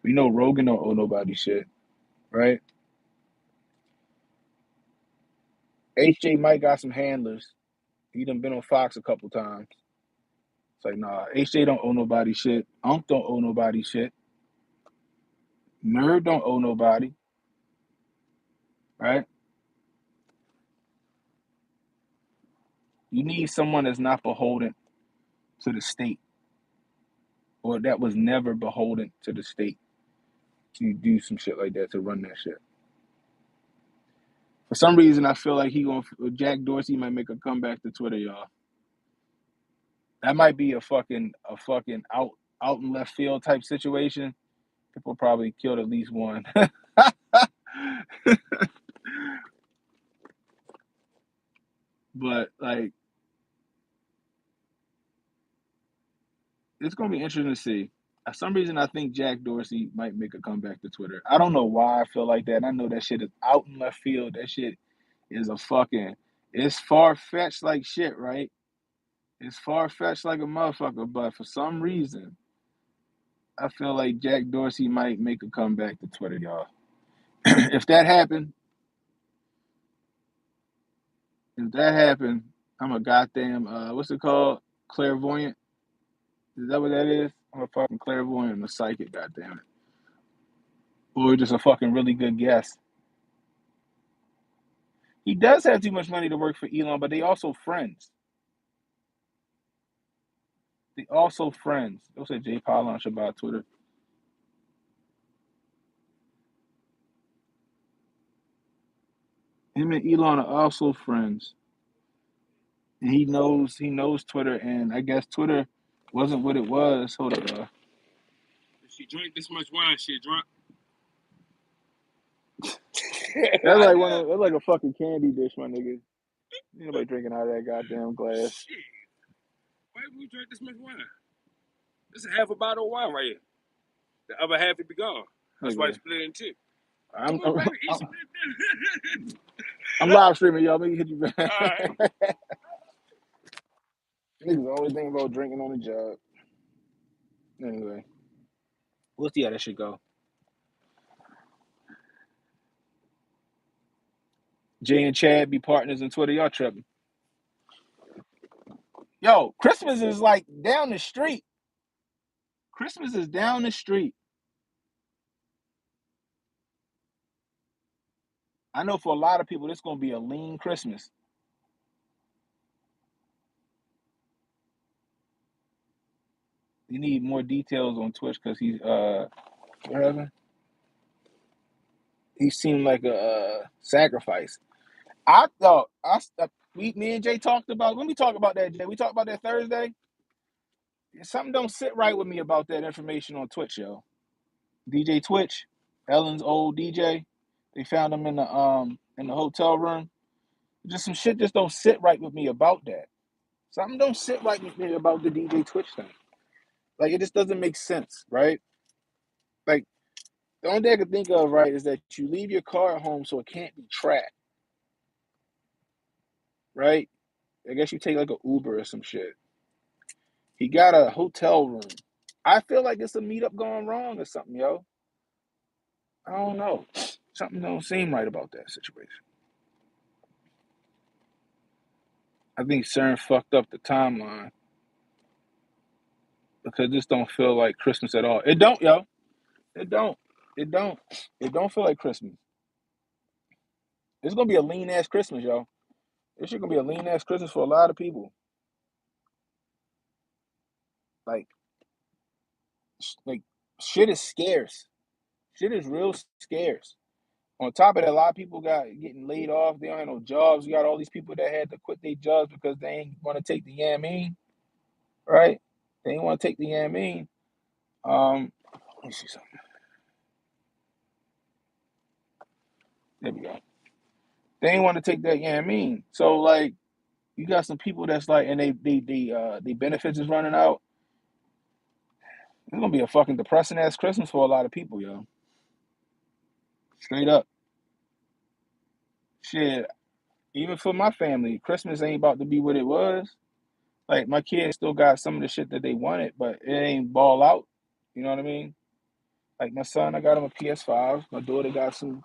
We know Rogan don't owe nobody shit, right? HJ Mike got some handlers. He done been on Fox a couple times. It's like, nah, HJ don't owe nobody shit. Unc don't owe nobody shit. Nerd don't owe nobody, right? You need someone that's not beholden to the state or that was never beholden to the state to do some shit like that, to run that shit. For some reason, I feel like Jack Dorsey might make a comeback to Twitter, y'all. That might be a fucking out in left field type situation. People probably killed at least one. But like, it's gonna be interesting to see. For some reason, I think Jack Dorsey might make a comeback to Twitter. I don't know why I feel like that. I know that shit is out in left field. That shit is it's far fetched like shit, right? It's far fetched like a motherfucker. But for some reason, I feel like Jack Dorsey might make a comeback to Twitter, y'all. if that happened, if that happened, I'm a goddamn what's it called? Clairvoyant. Is that what that is? I'm a fucking clairvoyant and a psychic, goddamn it. Or just a fucking really good guess. He does have too much money to work for Elon, but they also friends. They also friends. They'll say Jay Paul on Shabbat Twitter. Him and Elon are also friends, and he knows Twitter, and I guess Twitter wasn't what it was. Hold up, If she drank this much wine, she drunk. that's like a fucking candy dish, my nigga. Ain't nobody drinking out of that goddamn glass. Shit. Why would we drink this much wine? This is half a bottle of wine right here. The other half would be gone. That's why you Nigga, split it in two. I'm, Come on, I'm, baby, eat I'm, some. I'm live streaming, y'all. Let me hit you back. All right. Niggas always thinking about drinking on the job. Anyway, we'll see how that shit go. Jay and Chad be partners on Twitter. Y'all tripping. Yo, Christmas is like down the street. Christmas is down the street. I know for a lot of people, this gonna be a lean Christmas. You need more details on Twitch because he's whatever. He seemed like a sacrifice. I thought me and Jay talked about. When we talk about that, Jay, we talked about that Thursday. Something don't sit right with me about that information on Twitch, yo. DJ Twitch, Ellen's old DJ. They found him in the hotel room. Just some shit just don't sit right with me about that. Something don't sit right with me about the DJ Twitch thing. Like it just doesn't make sense, right? Like the only thing I can think of, right, is that you leave your car at home so it can't be tracked, right? I guess you take like an Uber or some shit. He got a hotel room. I feel like it's a meetup going wrong or something, yo. I don't know. Something don't seem right about that situation. I think CERN fucked up the timeline because this don't feel like Christmas at all. It don't, yo. It don't. It don't. It don't feel like Christmas. It's gonna be a lean ass Christmas, yo. This shit gonna be a lean ass Christmas for a lot of people. Like, like shit is scarce. Shit is real scarce. On top of that, a lot of people got getting laid off. They don't have no jobs. You got all these people that had to quit their jobs because they ain't want to take the yamin, right? They ain't want to take the yamin. Let me see something. There we go. They ain't want to take that yamin. So like, you got some people that's like, and they benefits is running out. It's gonna be a fucking depressing ass Christmas for a lot of people, yo. Straight up. Shit. Even for my family, Christmas ain't about to be what it was. Like my kids still got some of the shit that they wanted, but it ain't ball out. You know what I mean? Like my son, I got him a PS5. My daughter got some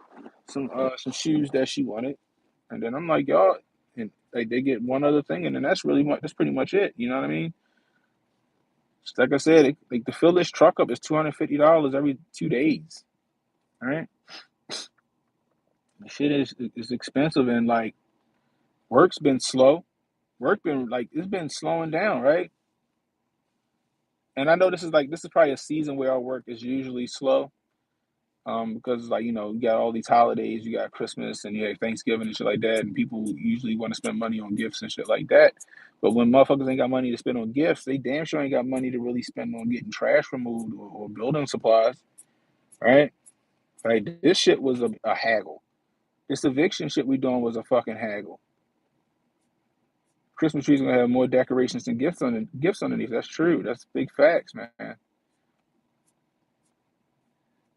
shoes that she wanted, and then I'm like, y'all, and like they get one other thing, and then that's really much. That's pretty much it. You know what I mean? Just like I said, like to fill this truck up is $250 every 2 days. All right, the shit is expensive, and like work's been slow. Work been like it's been slowing down, right? And I know this is probably a season where our work is usually slow. Because like you got all these holidays, you got Christmas and you have Thanksgiving and shit like that, and people usually want to spend money on gifts and shit like that. But when motherfuckers ain't got money to spend on gifts, they damn sure ain't got money to really spend on getting trash removed or building supplies, right? Like this shit was a haggle. This eviction shit we doing was a fucking haggle. Christmas trees gonna have more decorations and gifts underneath. That's true. That's big facts, man.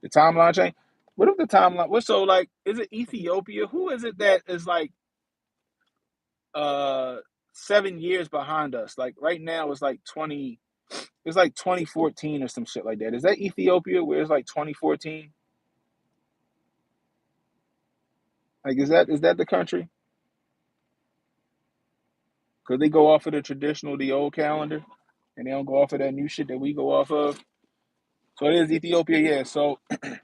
The timeline change. What if the timeline? What so like? Is it Ethiopia? Who is it that is like uh 7 years behind us? Like right now, it's like 20. It's like 2014 or some shit like that. Is that Ethiopia? Where it's like 2014? Like is that the country? Because they go off of the old calendar, and they don't go off of that new shit that we go off of. So it is Ethiopia, yeah. So like,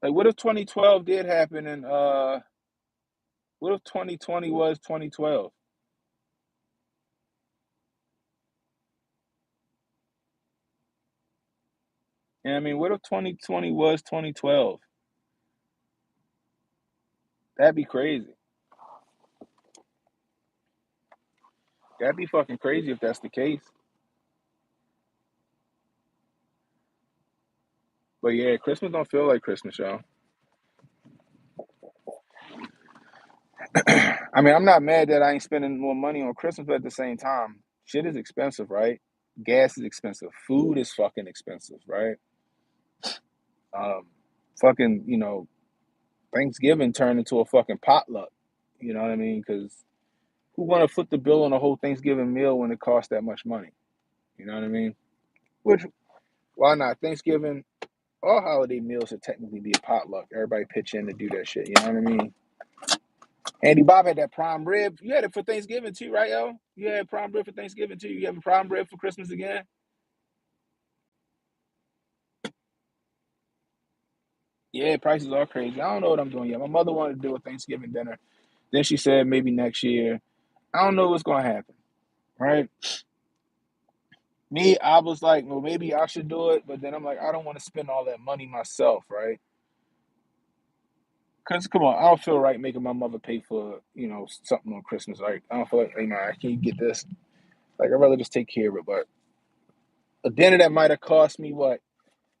what if 2012 did happen, and what if 2020 was 2012? And I mean, what if 2020 was 2012? That'd be crazy. That'd be fucking crazy if that's the case. But yeah, Christmas don't feel like Christmas, y'all. I mean, I'm not mad that I ain't spending more money on Christmas, but at the same time, shit is expensive, right? Gas is expensive. Food is fucking expensive, right? Um, fucking, Thanksgiving turned into a fucking potluck. You know what I mean? Because who want to foot the bill on a whole Thanksgiving meal when it costs that much money? You know what I mean? Which, why not? Thanksgiving, all holiday meals should technically be a potluck. Everybody pitch in to do that shit. You know what I mean? Andy Bob had that prime rib. You had it for Thanksgiving too, right, yo? You had prime rib for Thanksgiving too. You having prime rib for Christmas again? Yeah, prices are crazy. I don't know what I'm doing yet. My mother wanted to do a Thanksgiving dinner. Then she said maybe next year. I don't know what's gonna happen, right? Me, I was like, well, maybe I should do it, but then I'm like, I don't want to spend all that money myself, right? Cause come on, I don't feel right making my mother pay for something on Christmas. Like I don't feel like, hey man, I can't get this. Like I'd rather just take care of it. But a dinner that might have cost me what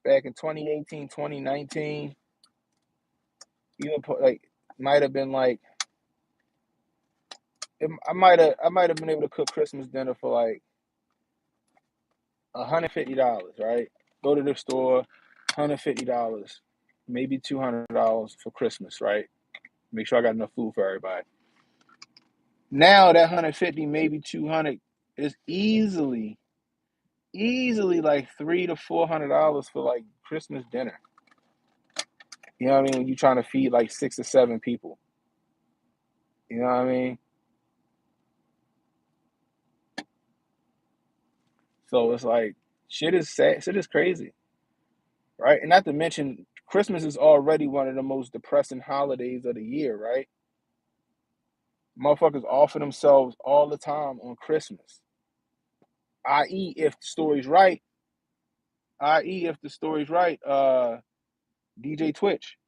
back in 2018, 2019, like might have been like I might have been able to cook Christmas dinner for like $150, right? Go to the store, $150, maybe $200 for Christmas, right? Make sure I got enough food for everybody. Now that 150, maybe 200 is easily like $300 to $400 for like Christmas dinner. You know what I mean? When you're trying to feed like 6 or 7 people. You know what I mean? So it's like shit is sad, shit is crazy, right? And not to mention Christmas is already one of the most depressing holidays of the year, right? Motherfuckers offer themselves all the time on Christmas. I.e., if the story's right, i.e., if the story's right, DJ Twitch.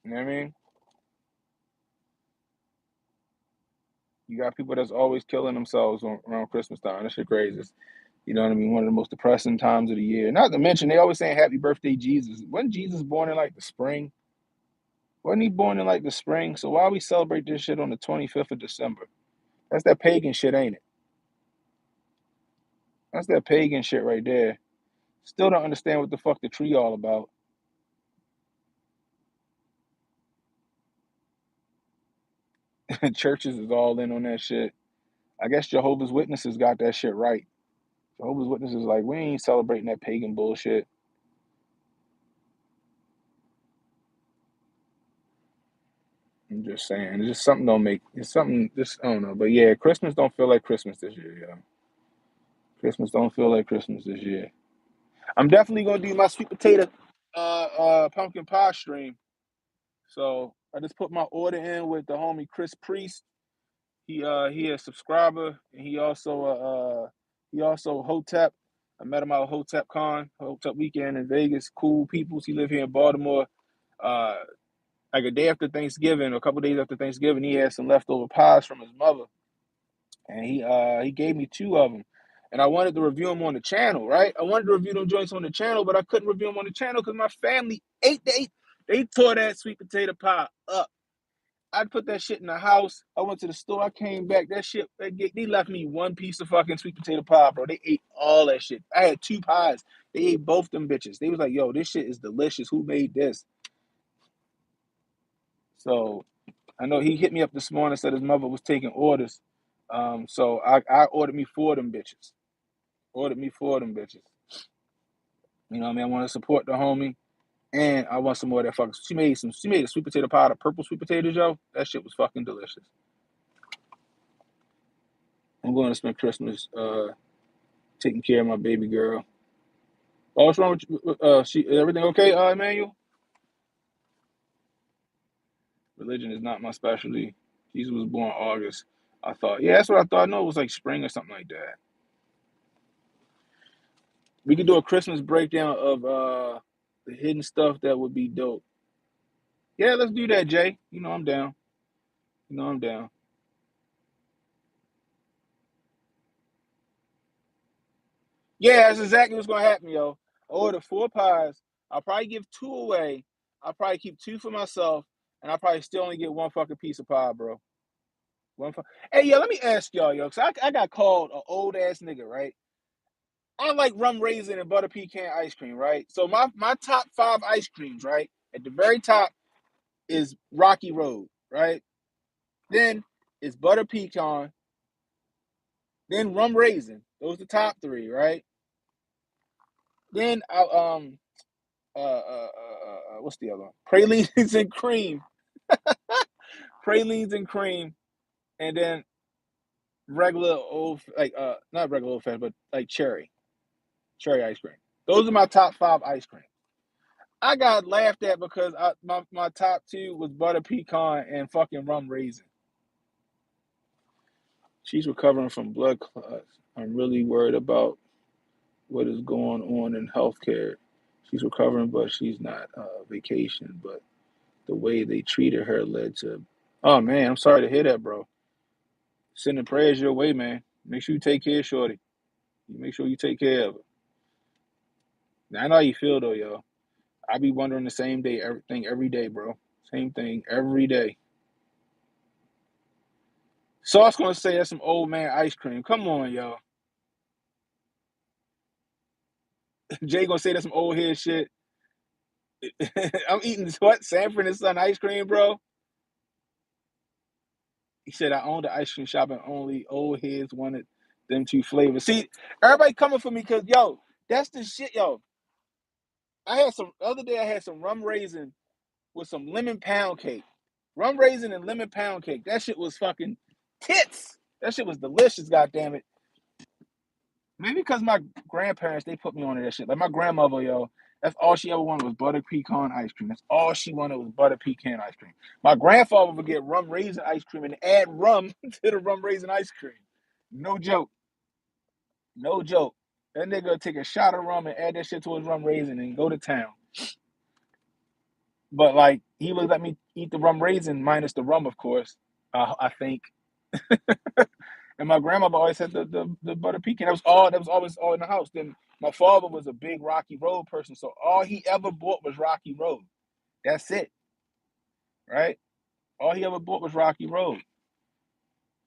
You know what I mean? You got people that's always killing themselves around Christmas time. That shit crazy. You know what I mean? One of the most depressing times of the year. Not to mention, they always saying happy birthday, Jesus. Wasn't Jesus born in like the spring? Wasn't he born in like the spring? So why we celebrate this shit on the 25th of December? That's that pagan shit, ain't it? That's that pagan shit right there. Still don't understand what the fuck the tree all about. Churches is all in on that shit. I guess Jehovah's Witnesses got that shit right. Jehovah's Witnesses like, we ain't celebrating that pagan bullshit. I'm just saying. It's just something don't make it's something just I don't know. But yeah, Christmas don't feel like Christmas this year, yo. Christmas don't feel like Christmas this year. I'm definitely gonna do my sweet potato pumpkin pie stream. So I just put my order in with the homie Chris Priest. He a subscriber and he also Hotep. I met him out at Hotep Con, Hotep weekend in Vegas. Cool peoples. He live here in Baltimore. Uh like a day after Thanksgiving, a couple days after Thanksgiving, he had some leftover pies from his mother. And he gave me 2 of them. And I wanted to review them on the channel, right? I wanted to review them joints on the channel, but I couldn't review them on the channel because my family ate they tore that sweet potato pie up. I put that shit in the house. I went to the store. I came back. That shit, they left me one piece of fucking sweet potato pie, bro. They ate all that shit. I had 2 pies. They ate both them bitches. They was like, yo, this shit is delicious. Who made this? So I know he hit me up this morning, said his mother was taking orders. So I ordered me 4 of them bitches. Ordered me 4 of them bitches. You know what I mean? I want to support the homie. And I want some more of that fucking. She made a sweet potato pie, the purple sweet potatoes, yo. That shit was fucking delicious. I'm going to spend Christmas taking care of my baby girl. Oh, what's wrong with you? Everything okay, Emmanuel? Religion is not my specialty. Jesus was born August. I thought, yeah, that's what I thought. No, it was like spring or something like that. We could do a Christmas breakdown of the hidden stuff that would be dope. Yeah, let's do that, Jay. You know I'm down. You know I'm down. Yeah, that's exactly what's gonna happen, yo. I order 4 pies. I'll probably give 2 away. I'll probably keep 2 for myself, and I'll probably still only get one fucking piece of pie, bro. Hey, yo, let me ask y'all, yo, because I got called an old ass nigga, right? I like rum raisin and butter pecan ice cream, right? So my top 5 ice creams, right? At the very top is Rocky Road, right? Then it's butter pecan, then rum raisin. Those are the top 3, right? Then what's the other one? Pralines and cream, pralines and cream, and then regular old like not regular old fashioned, but like cherry ice cream. Those are my top 5 ice cream. I got laughed at because my top 2 was butter pecan and fucking rum raisin. She's recovering from blood clots. I'm really worried about what is going on in healthcare. She's recovering, but she's not vacation. But the way they treated her led to. Oh man, I'm sorry to hear that, bro. Sending prayers your way, man. Make sure you take care, shorty. Make sure you take care of her. Now, I know how you feel though, yo. I be wondering the same day, everything every day, bro. Same thing every day. Sauce gonna say that's some old man ice cream. Come on, yo. Jay gonna say that's some old head shit. I'm eating what? Sanford and Son ice cream, bro. He said I owned the ice cream shop and only old heads wanted them 2 flavors. See, everybody coming for me because yo, that's the shit, yo. I had some the other day. I had some rum raisin with some lemon pound cake. Rum raisin and lemon pound cake. That shit was fucking tits. That shit was delicious. Goddamn it. Maybe because my grandparents they put me on to that shit. Like my grandmother, yo, that's all she ever wanted was butter pecan ice cream. That's all she wanted was butter pecan ice cream. My grandfather would get rum raisin ice cream and add rum to the rum raisin ice cream. No joke. No joke. That nigga would take a shot of rum and add that shit to his rum raisin and go to town. But like he would let me eat the rum raisin minus the rum, of course. I think. And my grandmother always had the butter pecan. That was always all in the house. Then my father was a big Rocky Road person, so all he ever bought was Rocky Road. That's it, right? All he ever bought was Rocky Road.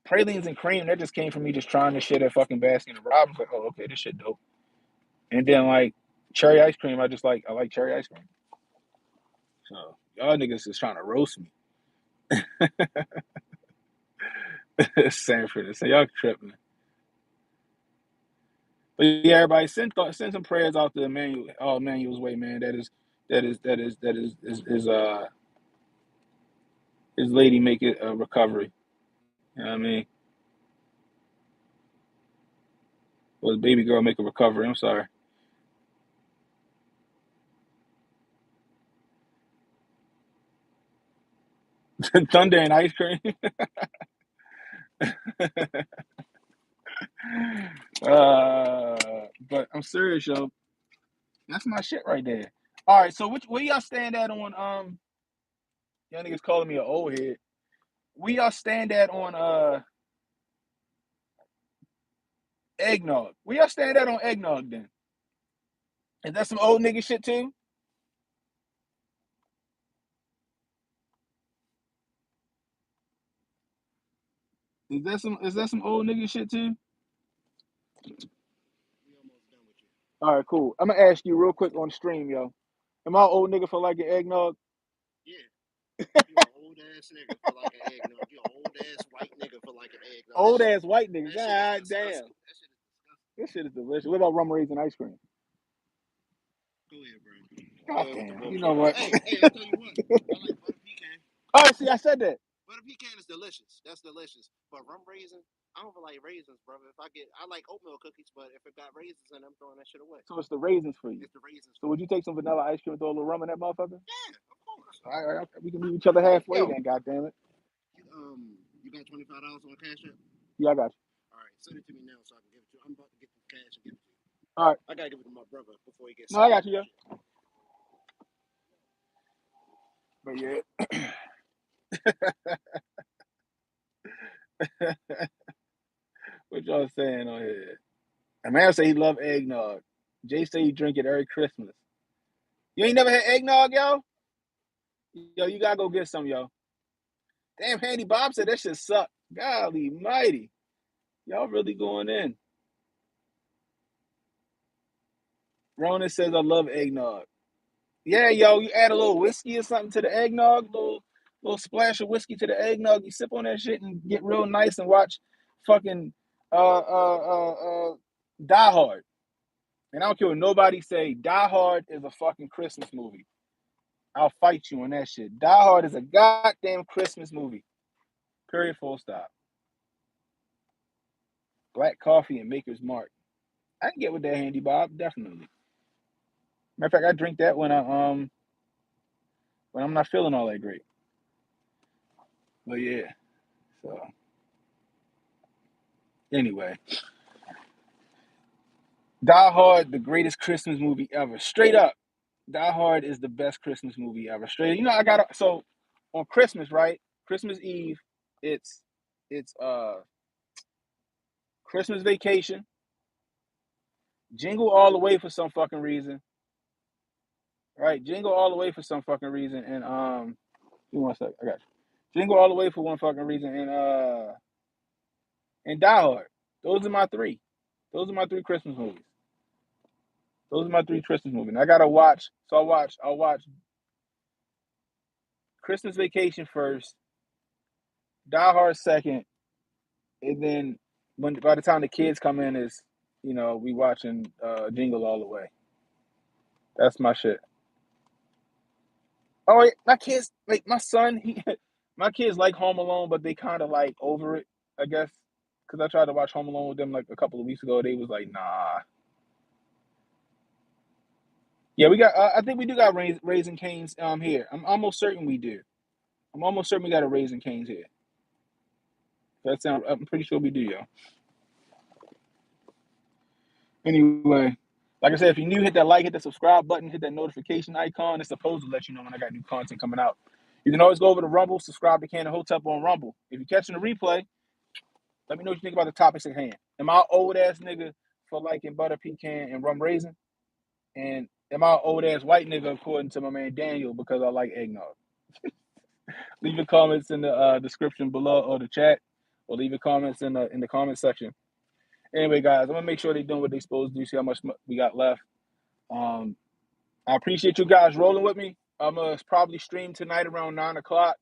Pralines and cream, that just came from me just trying this shit at fucking Baskin and Robbins. Like, oh, okay, this shit dope. And then like cherry ice cream, I like cherry ice cream. So y'all niggas is trying to roast me. Sanford, so y'all tripping. But yeah, everybody send some prayers out to Emmanuel, Emmanuel's way, man. That is his lady make it a recovery. You know what I mean? Or his baby girl make a recovery. I'm sorry. Thunder and ice cream. uh, but I'm serious, yo. That's my shit right there. All right, so where y'all stand at on y'all niggas calling me an old head. Where y'all stand at on eggnog? Where y'all stand at on eggnog then? Is that some old nigga shit too? Is that some old nigga shit too? We almost done with you. All right, cool. I'm gonna ask you real quick on stream, yo. Am I an old nigga for liking eggnog? Yeah. You an old ass nigga for like an eggnog. You an old ass white nigga for like an eggnog. Old ass white nigga. That shit God is damn. disgusting. That shit is disgusting. This shit is delicious. What about rum raisin ice cream? Go ahead, bro. God Go ahead with the damn. You know bullshit. what? Hey, I tell you what. I like butter pecan. Oh, see, I said that. Butter pecan is delicious. That's delicious. But rum raisin, I don't like raisins, brother. I like oatmeal cookies, but if it got raisins in, I'm throwing that shit away. So it's the raisins for you. It's the raisins. So would you take some vanilla ice cream with all the rum in that motherfucker? Yeah, of course. All right, we can meet each other halfway then. God damn it. You got $25 on Cash App? Yeah, I got you. All right, send it to me now so I can give it to you. I'm about to get the cash and give it to you. All right. I gotta give it to my brother before he gets No, I sick. got you, yo. But yeah. What y'all saying on here? A man say he love eggnog. Jay say he drink it every Christmas. You ain't never had eggnog, yo? Yo, you gotta go get some, yo. Damn, Handy Bob said that shit suck. Golly mighty. Y'all really going in. Ronan says I love eggnog. Yeah, yo, you add a little whiskey or something to the eggnog, little splash of whiskey to the eggnog. You sip on that shit and get real nice and watch fucking Die Hard. And I don't care what nobody say. Die Hard is a fucking Christmas movie. I'll fight you on that shit. Die Hard is a goddamn Christmas movie. Period. Full stop. Black coffee and Maker's Mark. I can get with that, Handy Bob. Definitely. Matter of fact, I drink that when I'm not feeling all that great. But yeah. So anyway, Die Hard, the greatest Christmas movie ever. Straight up, Die Hard is the best Christmas movie ever. Straight. You know, I got so on Christmas, right? Christmas Eve, it's Christmas Vacation, Jingle All the Way for some fucking reason, right? Jingle All the Way for some fucking reason, and give me one sec, I got you. Jingle All the Way for one fucking reason, and Die Hard. Those are my three. Those are my three Christmas movies. Those are my three Christmas movies. And I gotta watch. So I'll watch Christmas Vacation first, Die Hard second, and then when by the time the kids come in is we watching Jingle All the Way. That's my shit. Oh, wait, my kids like my son. My kids like Home Alone, but they kind of like over it, I guess. Because I tried to watch Home Alone with them like a couple of weeks ago. They was like, nah. Yeah, we got. I think we do got Raising Canes here. I'm almost certain we do. I'm almost certain we got a Raising Canes here. That sound. I'm pretty sure we do, yo. Anyway, like I said, if you're new, hit that like, hit the subscribe button, hit that notification icon. It's supposed to let you know when I got new content coming out. You can always go over to Rumble, subscribe to Can and Hotep on Rumble. If you're catching the replay, let me know what you think about the topics at hand. Am I an old ass nigga for liking butter pecan and rum raisin? And am I an old ass white nigga according to my man Daniel because I like eggnog? Leave your comments in the description below or the chat, or leave your comments in the comment section. Anyway, guys, I'm gonna make sure they're doing what they're supposed to do. See how much we got left. Um, I appreciate you guys rolling with me. I'm gonna probably stream tonight around 9 o'clock.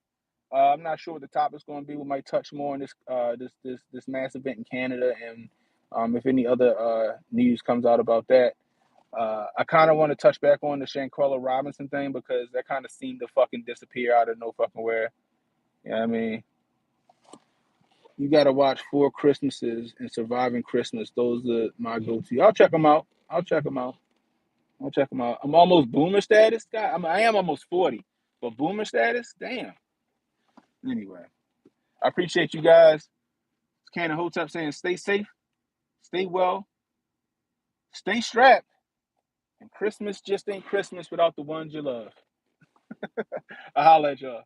I'm not sure what the topic's going to be. We might touch more on this mass event in Canada, and if any other news comes out about that. I kind of want to touch back on the Shanquella Robinson thing because that kind of seemed to fucking disappear out of no fucking where. You know what I mean? You got to watch Four Christmases and Surviving Christmas. Those are my go-to. I'll check them out. I'll check them out. I'll check them out. I'm almost boomer status, guy. I am almost 40, but boomer status, damn. Anyway, I appreciate you guys. It's Cannon Hotep saying stay safe, stay well, stay strapped, and Christmas just ain't Christmas without the ones you love. I'll holler at y'all.